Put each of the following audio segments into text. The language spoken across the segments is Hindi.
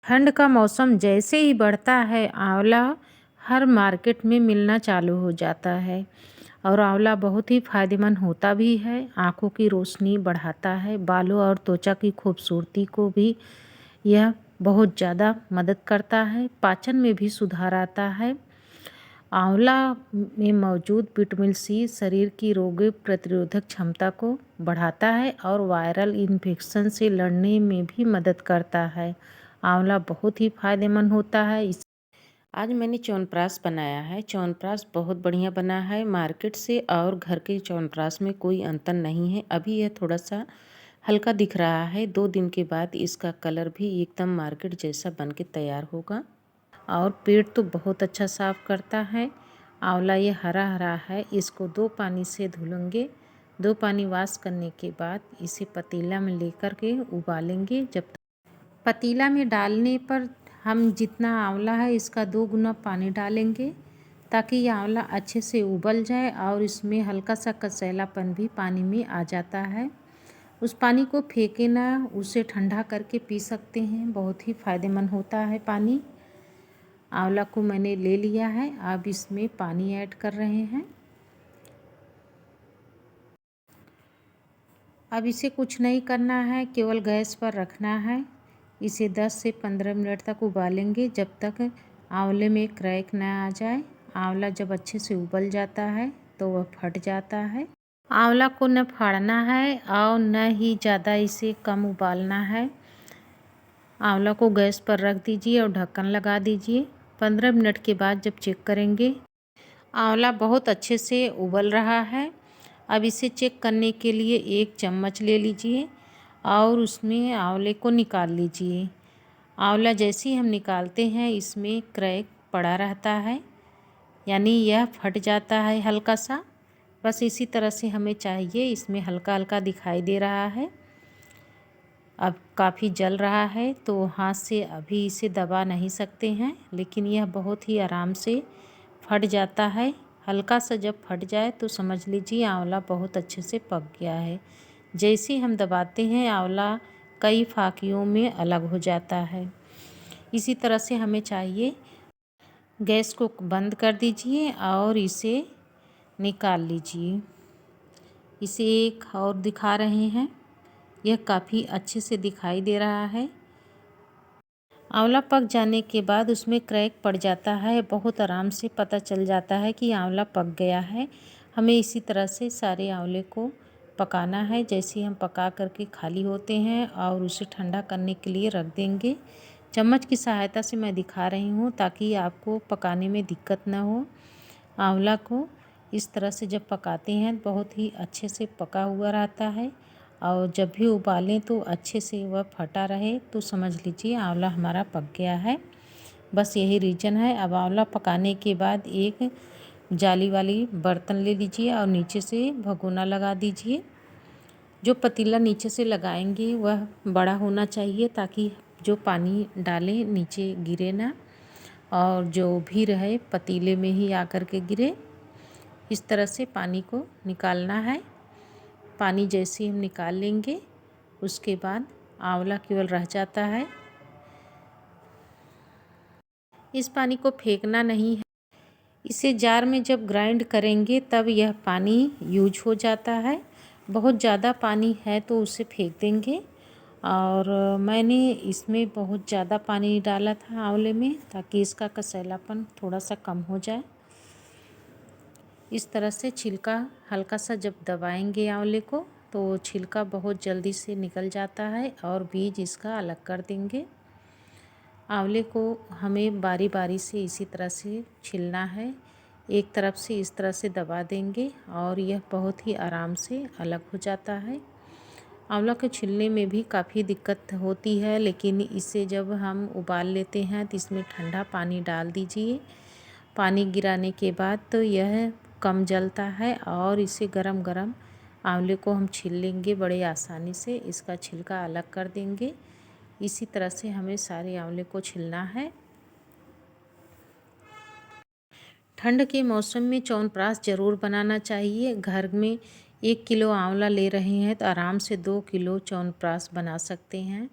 ठंड का मौसम जैसे ही बढ़ता है आंवला हर मार्केट में मिलना चालू हो जाता है। और आंवला बहुत ही फ़ायदेमंद होता भी है, आँखों की रोशनी बढ़ाता है, बालों और त्वचा की खूबसूरती को भी यह बहुत ज़्यादा मदद करता है, पाचन में भी सुधार आता है। आंवला में मौजूद विटामिन सी शरीर की रोग प्रतिरोधक क्षमता को बढ़ाता है और वायरल इन्फेक्शन से लड़ने में भी मदद करता है। आंवला बहुत ही फायदेमंद होता है। इस आज मैंने च्यवनप्राश बनाया है। च्यवनप्राश बहुत बढ़िया बना है मार्केट से, और घर के च्यवनप्राश में कोई अंतर नहीं है। अभी यह थोड़ा सा हल्का दिख रहा है, 2 दिन के बाद इसका कलर भी एकदम मार्केट जैसा बन के तैयार होगा। और पेट तो बहुत अच्छा साफ़ करता है। आंवला ये हरा हरा है, इसको 2 पानी से धुलेंगे। 2 पानी वॉश करने के बाद इसे पतीला में लेकर के उबालेंगे। जब पतीला में डालने पर हम जितना आंवला है इसका 2 गुना पानी डालेंगे, ताकि ये आंवला अच्छे से उबल जाए और इसमें हल्का सा कसैलापन भी पानी में आ जाता है। उस पानी को फेंके ना, उसे ठंडा करके पी सकते हैं, बहुत ही फ़ायदेमंद होता है पानी। आंवला को मैंने ले लिया है, अब इसमें पानी ऐड कर रहे हैं। अब इसे कुछ नहीं करना है, केवल गैस पर रखना है। इसे 10 से 15 मिनट तक उबालेंगे, जब तक आंवले में क्रैक ना आ जाए। आंवला जब अच्छे से उबल जाता है तो वह फट जाता है। आंवला को न फाड़ना है और न ही ज़्यादा इसे कम उबालना है। आंवला को गैस पर रख दीजिए और ढक्कन लगा दीजिए। 15 मिनट के बाद जब चेक करेंगे, आंवला बहुत अच्छे से उबल रहा है। अब इसे चेक करने के लिए 1 चम्मच ले लीजिए और उसमें आंवले को निकाल लीजिए। आंवला जैसे ही हम निकालते हैं इसमें क्रैक पड़ा रहता है, यानी यह फट जाता है हल्का सा। बस इसी तरह से हमें चाहिए। इसमें हल्का हल्का दिखाई दे रहा है, अब काफ़ी जल रहा है, तो हाथ से अभी इसे दबा नहीं सकते हैं, लेकिन यह बहुत ही आराम से फट जाता है। हल्का सा जब फट जाए तो समझ लीजिए आंवला बहुत अच्छे से पक गया है। जैसे हम दबाते हैं आंवला कई फाकियों में अलग हो जाता है। इसी तरह से हमें चाहिए। गैस को बंद कर दीजिए और इसे निकाल लीजिए। इसे एक और दिखा रहे हैं, यह काफ़ी अच्छे से दिखाई दे रहा है। आंवला पक जाने के बाद उसमें क्रैक पड़ जाता है, बहुत आराम से पता चल जाता है कि आंवला पक गया है। हमें इसी तरह से सारे आंवले को पकाना है, जैसे हम पका करके खाली होते हैं और उसे ठंडा करने के लिए रख देंगे। चम्मच की सहायता से मैं दिखा रही हूँ ताकि आपको पकाने में दिक्कत ना हो। आंवला को इस तरह से जब पकाते हैं बहुत ही अच्छे से पका हुआ रहता है, और जब भी उबालें तो अच्छे से वह फटा रहे, तो समझ लीजिए आंवला हमारा पक गया है। बस यही रीज़न है। अब आंवला पकाने के बाद एक जाली वाली बर्तन ले लीजिए और नीचे से भगोना लगा दीजिए। जो पतीला नीचे से लगाएंगे वह बड़ा होना चाहिए, ताकि जो पानी डालें नीचे गिरे ना, और जो भी रहे पतीले में ही आकर के गिरे। इस तरह से पानी को निकालना है। पानी जैसे हम निकाल लेंगे उसके बाद आंवला केवल रह जाता है। इस पानी को फेंकना नहीं है। इसे जार में जब ग्राइंड करेंगे तब यह पानी यूज हो जाता है। बहुत ज़्यादा पानी है तो उसे फेंक देंगे। और मैंने इसमें बहुत ज़्यादा पानी डाला था आंवले में, ताकि इसका कसैलापन थोड़ा सा कम हो जाए। इस तरह से छिलका हल्का सा जब दबाएंगे आंवले को तो छिलका बहुत जल्दी से निकल जाता है और बीज इसका अलग कर देंगे। आंवले को हमें बारी बारी से इसी तरह से छीलना है। एक तरफ से इस तरह से दबा देंगे और यह बहुत ही आराम से अलग हो जाता है। आंवला को छीलने में भी काफ़ी दिक्कत होती है, लेकिन इसे जब हम उबाल लेते हैं तो इसमें ठंडा पानी डाल दीजिए। पानी गिराने के बाद तो यह कम जलता है, और इसे गरम गरम आंवले को हम छील लेंगे बड़े आसानी से। इसका छिलका अलग कर देंगे। इसी तरह से हमें सारे आंवले को छीलना है। ठंड के मौसम में च्यवनप्राश ज़रूर बनाना चाहिए। घर में 1 किलो आंवला ले रहे हैं तो आराम से 2 किलो च्यवनप्राश बना सकते हैं।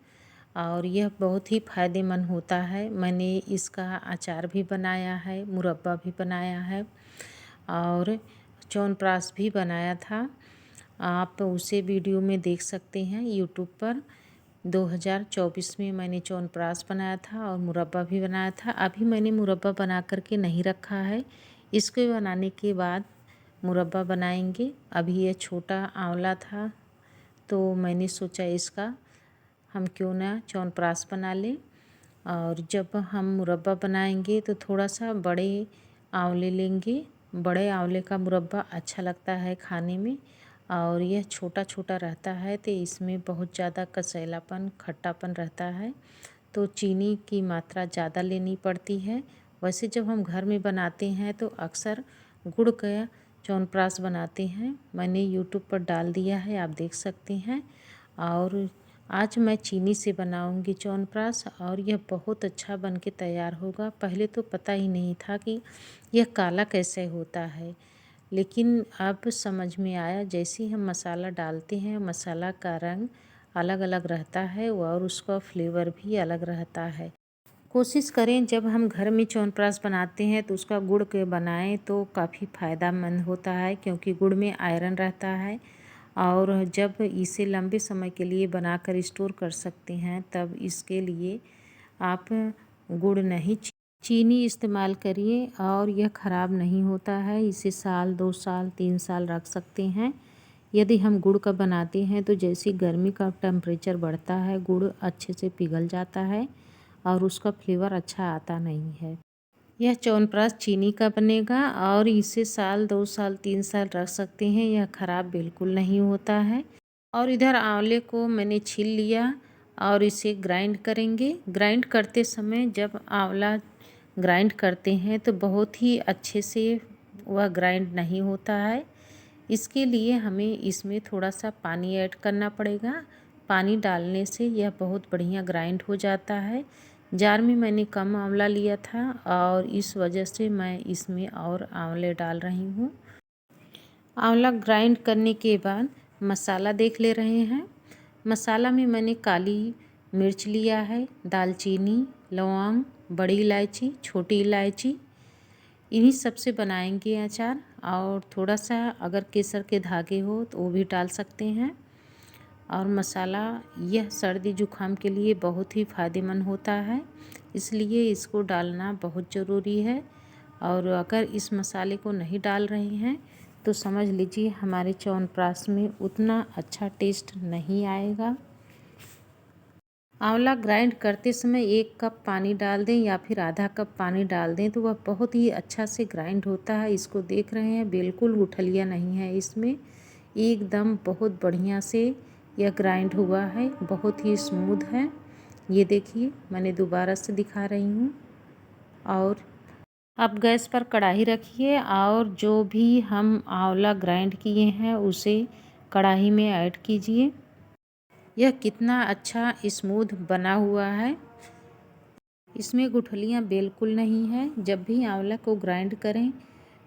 और यह बहुत ही फ़ायदेमंद होता है। मैंने इसका अचार भी बनाया है, मुरब्बा भी बनाया है और च्यवनप्राश भी बनाया था। आप उसे वीडियो में देख सकते हैं यूट्यूब पर। 2024 में मैंने च्यवनप्राश बनाया था और मुरब्बा भी बनाया था। अभी मैंने मुरब्बा बना कर के नहीं रखा है, इसको बनाने के बाद मुरब्बा बनाएंगे। अभी ये छोटा आंवला था तो मैंने सोचा इसका हम क्यों ना च्यवनप्राश बना लें। और जब हम मुरब्बा बनाएंगे तो थोड़ा सा बड़े आंवले लेंगे। बड़े आंवले का मुरब्बा अच्छा लगता है खाने में, और यह छोटा छोटा रहता है तो इसमें बहुत ज़्यादा कसैलापन खट्टापन रहता है, तो चीनी की मात्रा ज़्यादा लेनी पड़ती है। वैसे जब हम घर में बनाते हैं तो अक्सर गुड़ का च्यवनप्राश बनाते हैं। मैंने यूट्यूब पर डाल दिया है, आप देख सकते हैं। और आज मैं चीनी से बनाऊंगी च्यवनप्राश और यह बहुत अच्छा बन के तैयार होगा। पहले तो पता ही नहीं था कि यह काला कैसे होता है, लेकिन अब समझ में आया। जैसे ही हम मसाला डालते हैं, मसाला का रंग अलग अलग रहता है और उसका फ्लेवर भी अलग रहता है। कोशिश करें जब हम घर में च्यवनप्राश बनाते हैं तो उसका गुड़ के बनाएं तो काफ़ी फ़ायदेमंद होता है, क्योंकि गुड़ में आयरन रहता है। और जब इसे लंबे समय के लिए बनाकर स्टोर कर सकते हैं तब इसके लिए आप गुड़ नहीं चीनी इस्तेमाल करिए, और यह ख़राब नहीं होता है। इसे साल 2 साल 3 साल रख सकते हैं। यदि हम गुड़ का बनाते हैं तो जैसे गर्मी का टेम्परेचर बढ़ता है, गुड़ अच्छे से पिघल जाता है और उसका फ्लेवर अच्छा आता नहीं है। यह च्यवनप्राश चीनी का बनेगा और इसे साल 2 साल 3 साल रख सकते हैं, यह ख़राब बिल्कुल नहीं होता है। और इधर आंवले को मैंने छील लिया और इसे ग्राइंड करेंगे। ग्राइंड करते समय जब आंवला ग्राइंड करते हैं तो बहुत ही अच्छे से वह ग्राइंड नहीं होता है। इसके लिए हमें इसमें थोड़ा सा पानी ऐड करना पड़ेगा। पानी डालने से यह बहुत बढ़िया ग्राइंड हो जाता है। जार में मैंने कम आंवला लिया था और इस वजह से मैं इसमें और आंवले डाल रही हूँ। आंवला ग्राइंड करने के बाद मसाला देख ले रहे हैं। मसाला में मैंने काली मिर्च लिया है, दालचीनी, लौंग, बड़ी इलायची, छोटी इलायची, इन्हीं सब से बनाएंगे अचार। और थोड़ा सा अगर केसर के धागे हो तो वो भी डाल सकते हैं। और मसाला यह सर्दी जुकाम के लिए बहुत ही फ़ायदेमंद होता है, इसलिए इसको डालना बहुत ज़रूरी है। और अगर इस मसाले को नहीं डाल रहे हैं तो समझ लीजिए हमारे च्यवनप्राश में उतना अच्छा टेस्ट नहीं आएगा। आंवला ग्राइंड करते समय 1 कप पानी डाल दें या फिर आधा कप पानी डाल दें तो वह बहुत ही अच्छा से ग्राइंड होता है। इसको देख रहे हैं, बिल्कुल गुठलियाँ नहीं है इसमें, एकदम बहुत बढ़िया से यह ग्राइंड हुआ है, बहुत ही स्मूथ है। ये देखिए, मैंने दोबारा से दिखा रही हूँ। और अब गैस पर कढ़ाई रखिए और जो भी हम आंवला ग्राइंड किए हैं उसे कढ़ाई में ऐड कीजिए। यह कितना अच्छा स्मूथ बना हुआ है, इसमें गुठलियाँ बिल्कुल नहीं है। जब भी आंवला को ग्राइंड करें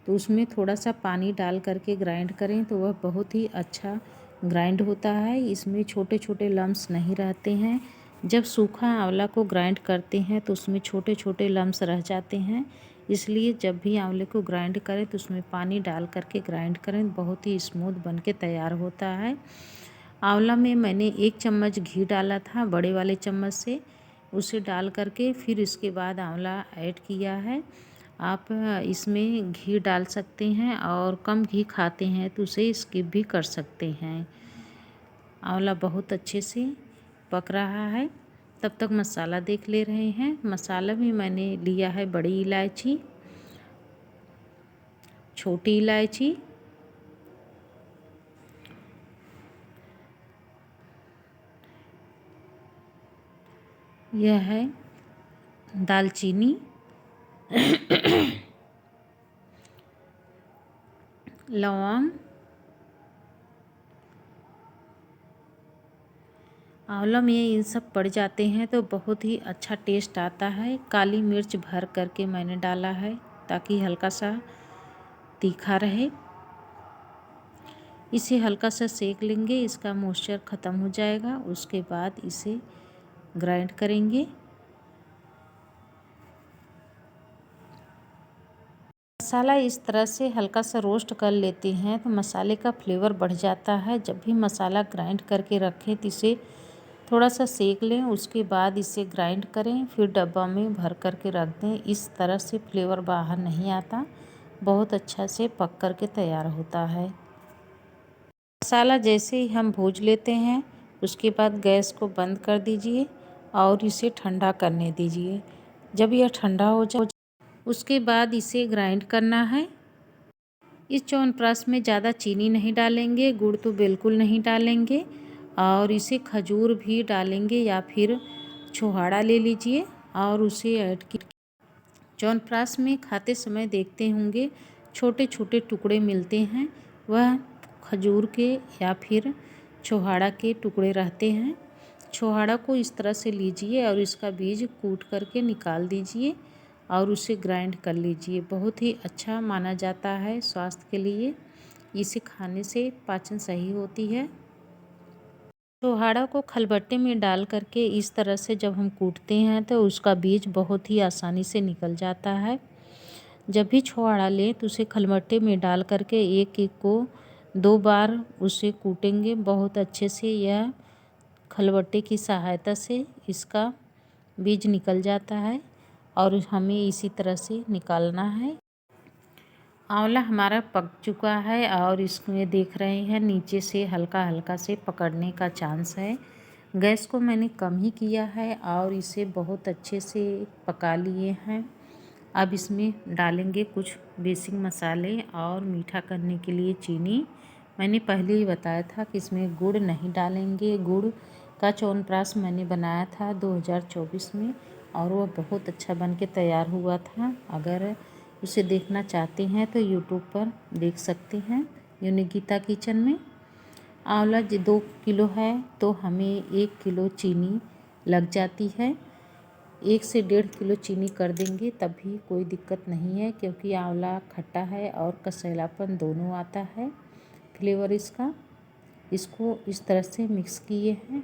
तो उसमें थोड़ा सा पानी डाल करके ग्राइंड करें तो वह बहुत ही अच्छा ग्राइंड होता है। इसमें छोटे छोटे लम्स नहीं रहते हैं। जब सूखा आंवला को ग्राइंड करते हैं तो उसमें छोटे छोटे लम्स रह जाते हैं, इसलिए जब भी आंवले को ग्राइंड करें तो उसमें पानी डाल करके ग्राइंड करें, बहुत ही स्मूथ बन के तैयार होता है। आंवला में मैंने 1 चम्मच घी डाला था बड़े वाले चम्मच से, उसे डाल करके फिर इसके बाद आंवला ऐड किया है। आप इसमें घी डाल सकते हैं और कम घी खाते हैं तो उसे स्किप भी कर सकते हैं। आंवला बहुत अच्छे से पक रहा है, तब तक मसाला देख ले रहे हैं। मसाला में मैंने लिया है बड़ी इलायची, छोटी इलायची, यह है दालचीनी, लौंग, आंवला में इन सब पड़ जाते हैं तो बहुत ही अच्छा टेस्ट आता है। काली मिर्च भर करके मैंने डाला है ताकि हल्का सा तीखा रहे। इसे हल्का सा सेक लेंगे, इसका मॉइस्चर ख़त्म हो जाएगा। उसके बाद इसे ग्राइंड करेंगे। मसाला इस तरह से हल्का सा रोस्ट कर लेते हैं तो मसाले का फ्लेवर बढ़ जाता है। जब भी मसाला ग्राइंड करके रखें तो इसे थोड़ा सा सेक लें, उसके बाद इसे ग्राइंड करें, फिर डब्बा में भर करके रख दें। इस तरह से फ्लेवर बाहर नहीं आता, बहुत अच्छा से पक कर के तैयार होता है। मसाला जैसे ही हम भूज लेते हैं उसके बाद गैस को बंद कर दीजिए और इसे ठंडा करने दीजिए। जब यह ठंडा हो जाए उसके बाद इसे ग्राइंड करना है। इस च्यवनप्राश में ज़्यादा चीनी नहीं डालेंगे, गुड़ तो बिल्कुल नहीं डालेंगे, और इसे खजूर भी डालेंगे या फिर छोहाड़ा ले लीजिए और उसे ऐड की। च्यवनप्राश में खाते समय देखते होंगे छोटे छोटे टुकड़े मिलते हैं, वह खजूर के या फिर छोहाड़ा के टुकड़े रहते हैं। छोहाड़ा को इस तरह से लीजिए और इसका बीज कूट करके निकाल दीजिए और उसे ग्राइंड कर लीजिए। बहुत ही अच्छा माना जाता है स्वास्थ्य के लिए, इसे खाने से पाचन सही होती है। छोहाड़ा को खलबट्टे में डाल करके इस तरह से जब हम कूटते हैं तो उसका बीज बहुत ही आसानी से निकल जाता है। जब भी छोहाड़ा लें तो उसे खलबट्टे में डाल करके एक एक को 2 बार उसे कूटेंगे बहुत अच्छे से। यह खलबट्टे की सहायता से इसका बीज निकल जाता है और हमें इसी तरह से निकालना है। आंवला हमारा पक चुका है और इसमें देख रहे हैं नीचे से हल्का हल्का से पकड़ने का चांस है। गैस को मैंने कम ही किया है और इसे बहुत अच्छे से पका लिए हैं। अब इसमें डालेंगे कुछ बेसिक मसाले और मीठा करने के लिए चीनी। मैंने पहले ही बताया था कि इसमें गुड़ नहीं डालेंगे। गुड़ का च्यवनप्राश मैंने बनाया था 2024 में और वह बहुत अच्छा बन के तैयार हुआ था। अगर उसे देखना चाहते हैं तो यूट्यूब पर देख सकते हैं यूनिगीता किचन में। आंवला 2 किलो है तो हमें 1 किलो चीनी लग जाती है। 1 से 1.5 किलो चीनी कर देंगे तब भी कोई दिक्कत नहीं है, क्योंकि आंवला खट्टा है और कसैलापन दोनों आता है फ्लेवर इसका। इसको इस तरह से मिक्स किए हैं।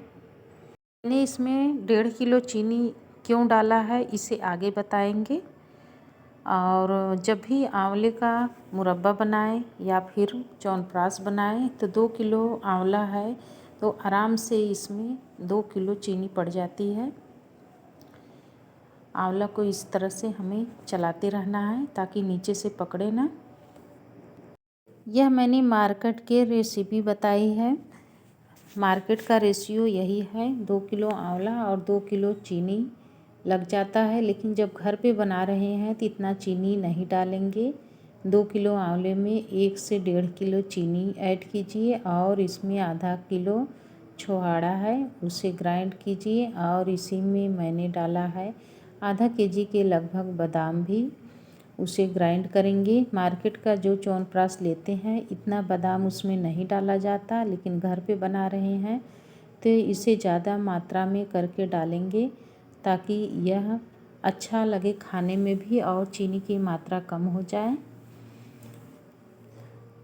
मैंने इसमें 1.5 किलो चीनी क्यों डाला है इसे आगे बताएंगे। और जब भी आंवले का मुरब्बा बनाएं या फिर च्यवनप्राश बनाएं तो 2 किलो आंवला है तो आराम से इसमें 2 किलो चीनी पड़ जाती है। आंवला को इस तरह से हमें चलाते रहना है ताकि नीचे से पकड़े ना। यह मैंने मार्केट के रेसिपी बताई है। मार्केट का रेशियो यही है, 2 किलो आंवला और 2 किलो चीनी लग जाता है। लेकिन जब घर पे बना रहे हैं तो इतना चीनी नहीं डालेंगे। 2 किलो आंवले में 1 से 1.5 किलो चीनी ऐड कीजिए और इसमें आधा किलो छोहाड़ा है उसे ग्राइंड कीजिए और इसी में मैंने डाला है आधा केजी के लगभग बादाम भी, उसे ग्राइंड करेंगे। मार्केट का जो च्यवनप्राश लेते हैं इतना बादाम उसमें नहीं डाला जाता, लेकिन घर पे बना रहे हैं तो इसे ज़्यादा मात्रा में करके डालेंगे ताकि यह अच्छा लगे खाने में भी और चीनी की मात्रा कम हो जाए।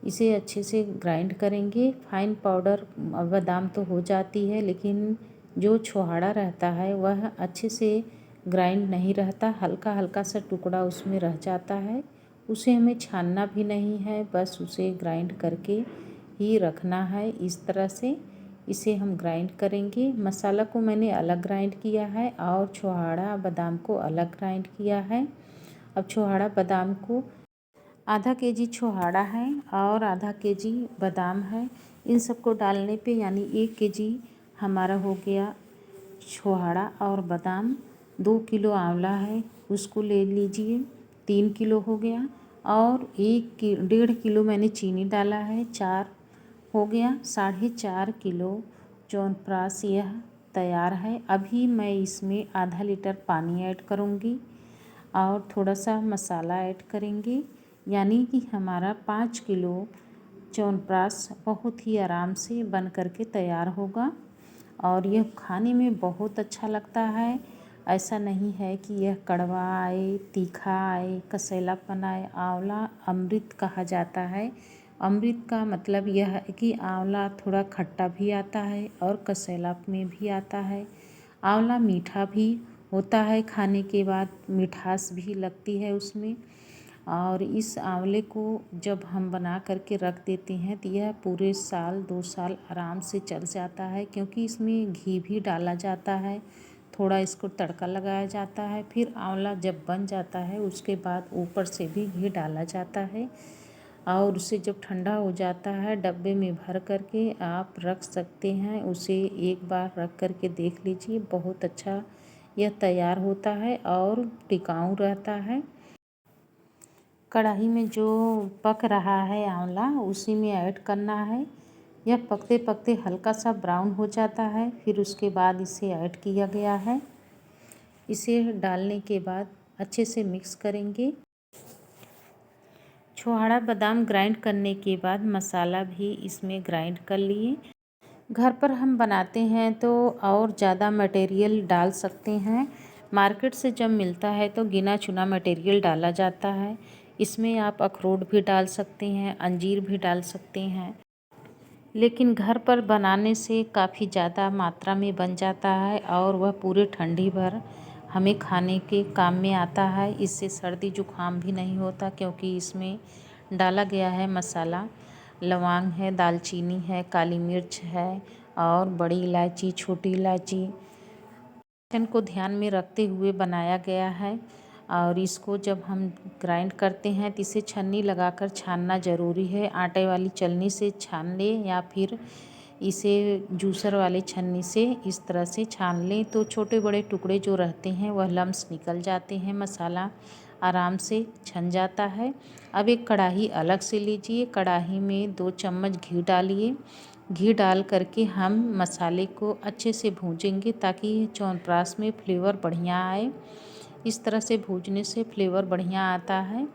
इसे अच्छे से ग्राइंड करेंगे। फाइन पाउडर बादाम तो हो जाती है लेकिन जो छोहाड़ा रहता है वह अच्छे से ग्राइंड नहीं रहता, हल्का हल्का सा टुकड़ा उसमें रह जाता है। उसे हमें छानना भी नहीं है, बस उसे ग्राइंड करके ही रखना है। इस तरह से इसे हम ग्राइंड करेंगे। मसाला को मैंने अलग ग्राइंड किया है और छोहाड़ा बादाम को अलग ग्राइंड किया है। अब छोहाड़ा बादाम को आधा केजी छोहाड़ा है और आधा केजी बादाम है, इन सबको डालने पे यानी 1 केजी हमारा हो गया छोहाड़ा और बादाम। 2 किलो आंवला है उसको ले लीजिए, 3 किलो हो गया। और 1.5 किलो मैंने चीनी डाला है, 4 हो गया। 4.5 किलो च्यवनप्राश यह तैयार है। अभी मैं इसमें आधा लीटर पानी ऐड करूँगी और थोड़ा सा मसाला ऐड करेंगे, यानी कि हमारा 5 किलो च्यवनप्राश बहुत ही आराम से बन करके तैयार होगा और यह खाने में बहुत अच्छा लगता है। ऐसा नहीं है कि यह कड़वा आए, तीखा आए, कसैलापन आए। आंवला अमृत कहा जाता है। अमृत का मतलब यह है कि आंवला थोड़ा खट्टा भी आता है और कसैला में भी आता है। आंवला मीठा भी होता है, खाने के बाद मिठास भी लगती है उसमें। और इस आंवले को जब हम बना करके रख देते हैं तो यह पूरे साल 2 साल आराम से चल जाता है, क्योंकि इसमें घी भी डाला जाता है, थोड़ा इसको तड़का लगाया जाता है। फिर आंवला जब बन जाता है उसके बाद ऊपर से भी घी डाला जाता है, और उसे जब ठंडा हो जाता है डब्बे में भर करके आप रख सकते हैं। उसे एक बार रख करके देख लीजिए, बहुत अच्छा यह तैयार होता है और टिकाऊ रहता है। कढ़ाई में जो पक रहा है आंवला उसी में ऐड करना है। यह पकते पकते हल्का सा ब्राउन हो जाता है, फिर उसके बाद इसे ऐड किया गया है। इसे डालने के बाद अच्छे से मिक्स करेंगे। छुहारा बादाम ग्राइंड करने के बाद मसाला भी इसमें ग्राइंड कर लिए। घर पर हम बनाते हैं तो और ज़्यादा मटेरियल डाल सकते हैं। मार्केट से जब मिलता है तो गिना चुना मटेरियल डाला जाता है। इसमें आप अखरोट भी डाल सकते हैं, अंजीर भी डाल सकते हैं, लेकिन घर पर बनाने से काफ़ी ज़्यादा मात्रा में बन जाता है और वह पूरे ठंडी भर हमें खाने के काम में आता है। इससे सर्दी जुकाम भी नहीं होता, क्योंकि इसमें डाला गया है मसाला, लौंग है, दालचीनी है, काली मिर्च है और बड़ी इलायची, छोटी इलायची को ध्यान में रखते हुए बनाया गया है। और इसको जब हम ग्राइंड करते हैं तो इसे छन्नी लगाकर छानना ज़रूरी है। आटे वाली छलनी से छान लें या फिर इसे जूसर वाले छन्नी से इस तरह से छान लें तो छोटे बड़े टुकड़े जो रहते हैं वह लम्स निकल जाते हैं, मसाला आराम से छन जाता है। अब एक कढ़ाई अलग से लीजिए, कढ़ाई में 2 चम्मच घी डालिए। घी डाल करके हम मसाले को अच्छे से भूंजेंगे ताकि च्यवनप्राश में फ्लेवर बढ़िया आए। इस तरह से भूनने से फ्लेवर बढ़िया आता है।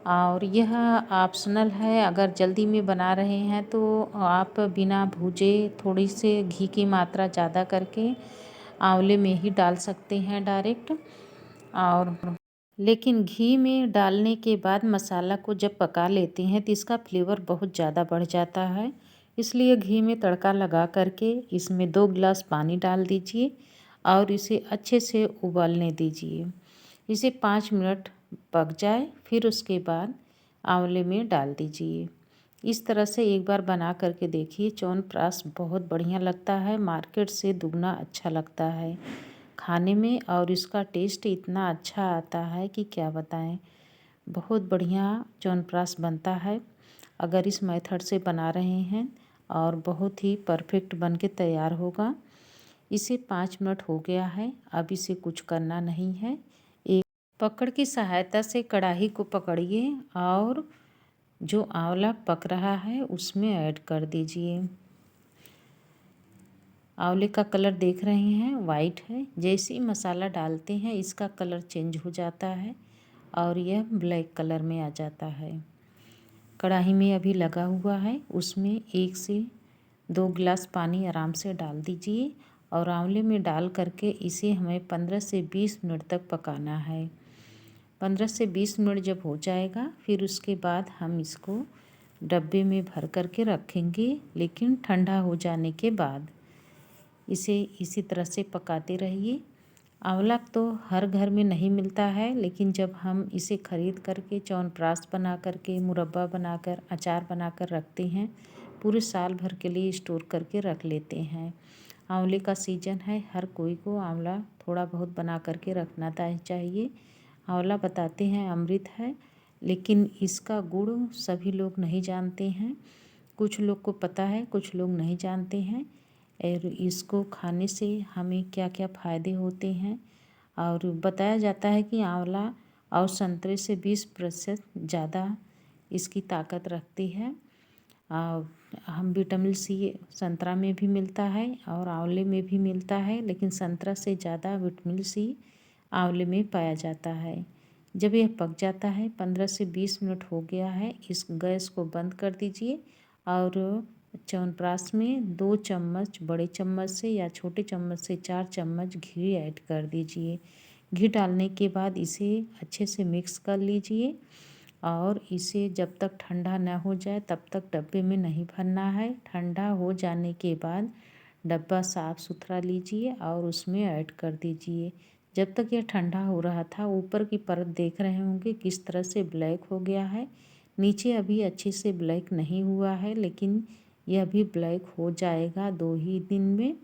और यह ऑप्शनल है, अगर जल्दी में बना रहे हैं तो आप बिना भूजे थोड़ी से घी की मात्रा ज़्यादा करके आंवले में ही डाल सकते हैं डायरेक्ट। और लेकिन घी में डालने के बाद मसाला को जब पका लेते हैं तो इसका फ्लेवर बहुत ज़्यादा बढ़ जाता है। इसलिए घी में तड़का लगा करके इसमें 2 गिलास पानी डाल दीजिए और इसे अच्छे से उबालने दीजिए। इसे 5 मिनट पक जाए, फिर उसके बाद आंवले में डाल दीजिए। इस तरह से एक बार बना करके देखिए, च्यवनप्राश बहुत बढ़िया लगता है, मार्केट से दुगना अच्छा लगता है खाने में और इसका टेस्ट इतना अच्छा आता है कि क्या बताएं। बहुत बढ़िया च्यवनप्राश बनता है अगर इस मेथड से बना रहे हैं, और बहुत ही परफेक्ट बन के तैयार होगा। इसे 5 मिनट हो गया है, अब इसे कुछ करना नहीं है। एक पकड़ की सहायता से कढ़ाई को पकड़िए और जो आंवला पक रहा है उसमें ऐड कर दीजिए। आंवले का कलर देख रहे हैं, वाइट है। जैसे ही मसाला डालते हैं इसका कलर चेंज हो जाता है और यह ब्लैक कलर में आ जाता है। कढ़ाई में अभी लगा हुआ है, उसमें 1 से 2 गिलास पानी आराम से डाल दीजिए और आंवले में डाल करके इसे हमें 15 से 20 मिनट तक पकाना है। 15 से 20 मिनट जब हो जाएगा फिर उसके बाद हम इसको डब्बे में भर करके रखेंगे, लेकिन ठंडा हो जाने के बाद। इसे इसी तरह से पकाते रहिए। आंवला तो हर घर में नहीं मिलता है, लेकिन जब हम इसे ख़रीद करके च्यवनप्राश बना करके, मुरब्बा बनाकर, अचार बनाकर रखते हैं, पूरे साल भर के लिए स्टोर करके रख लेते हैं। आंवले का सीजन है, हर कोई को आंवला थोड़ा बहुत बना करके रखना चाहिए। आंवला बताते हैं अमृत है, लेकिन इसका गुण सभी लोग नहीं जानते हैं। कुछ लोग को पता है, कुछ लोग नहीं जानते हैं। और इसको खाने से हमें क्या क्या फ़ायदे होते हैं, और बताया जाता है कि आंवला और संतरे से 20% ज़्यादा इसकी ताकत रखती है। हम विटामिन सी संतरा में भी मिलता है और आंवले में भी मिलता है, लेकिन संतरा से ज़्यादा विटामिन सी आंवले में पाया जाता है। जब यह पक जाता है, 15 से 20 मिनट हो गया है, इस गैस को बंद कर दीजिए और च्यवनप्राश में 2 चम्मच बड़े चम्मच से या छोटे चम्मच से 4 चम्मच घी ऐड कर दीजिए। घी डालने के बाद इसे अच्छे से मिक्स कर लीजिए और इसे जब तक ठंडा ना हो जाए तब तक डब्बे में नहीं भरना है। ठंडा हो जाने के बाद डब्बा साफ़ सुथरा लीजिए और उसमें ऐड कर दीजिए। जब तक यह ठंडा हो रहा था, ऊपर की परत देख रहे होंगे किस तरह से ब्लैक हो गया है। नीचे अभी अच्छे से ब्लैक नहीं हुआ है, लेकिन यह भी ब्लैक हो जाएगा 2 ही दिन में।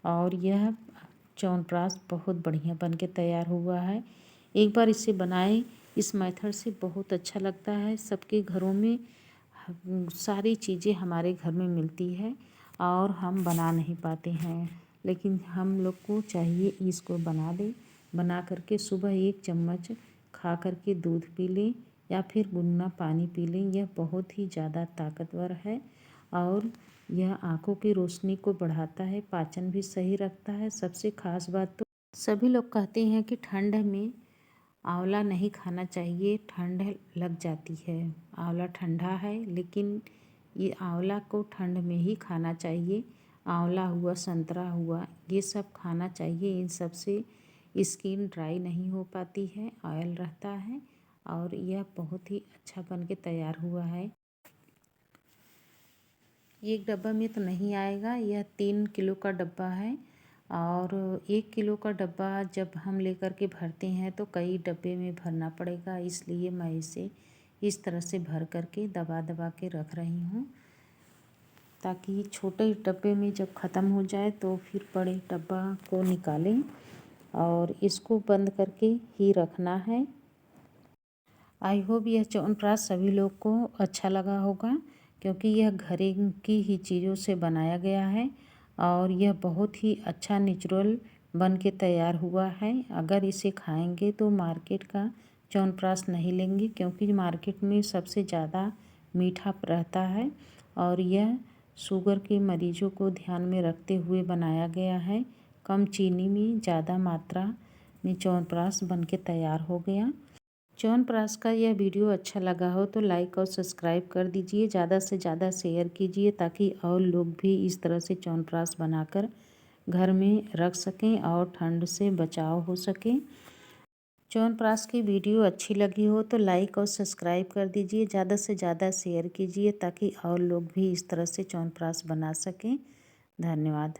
और यह च्यवनप्राश बहुत बढ़िया बन के तैयार हुआ है। एक बार इसे बनाएं, इस मेथड से बहुत अच्छा लगता है। सबके घरों में सारी चीज़ें हमारे घर में मिलती है और हम बना नहीं पाते हैं, लेकिन हम लोग को चाहिए इसको बना लें। बना करके सुबह 1 चम्मच खा करके दूध पी लें या फिर गुनगुना पानी पी लें। यह बहुत ही ज़्यादा ताकतवर है और यह आँखों की रोशनी को बढ़ाता है, पाचन भी सही रखता है। सबसे ख़ास बात तो सभी लोग कहते हैं कि ठंड में आंवला नहीं खाना चाहिए, ठंड लग जाती है। आंवला ठंडा है, लेकिन ये आंवला को ठंड में ही खाना चाहिए। आंवला हुआ, संतरा हुआ, ये सब खाना चाहिए। इन सब से स्किन ड्राई नहीं हो पाती है, ऑयल रहता है और यह बहुत ही अच्छा बन के तैयार हुआ है। एक डब्बा में तो नहीं आएगा, यह 3 किलो का डब्बा है और 1 किलो का डब्बा जब हम लेकर के भरते हैं तो कई डब्बे में भरना पड़ेगा, इसलिए मैं इसे इस तरह से भर करके दबा दबा के रख रही हूँ, ताकि छोटे डब्बे में जब ख़त्म हो जाए तो फिर बड़े डब्बा को निकालें और इसको बंद करके ही रखना है। आई होप यह च्यवनप्राश सभी लोग को अच्छा लगा होगा, क्योंकि यह घर की ही चीज़ों से बनाया गया है और यह बहुत ही अच्छा नेचुरल बन के तैयार हुआ है। अगर इसे खाएंगे तो मार्केट का च्यवनप्राश नहीं लेंगे, क्योंकि मार्केट में सबसे ज़्यादा मीठा रहता है और यह शुगर के मरीजों को ध्यान में रखते हुए बनाया गया है। कम चीनी में ज़्यादा मात्रा में च्यवनप्राश बन के तैयार हो गया। च्यवनप्राश का यह वीडियो अच्छा लगा हो तो लाइक और सब्सक्राइब कर दीजिए, ज़्यादा से ज़्यादा शेयर कीजिए, ताकि और लोग भी इस तरह से च्यवनप्राश बनाकर घर में रख सकें और ठंड से बचाव हो सके। च्यवनप्राश की वीडियो अच्छी लगी हो तो लाइक और सब्सक्राइब कर दीजिए, ज़्यादा से ज़्यादा शेयर कीजिए, ताकि और लोग भी इस तरह से च्यवनप्राश बना सकें। धन्यवाद।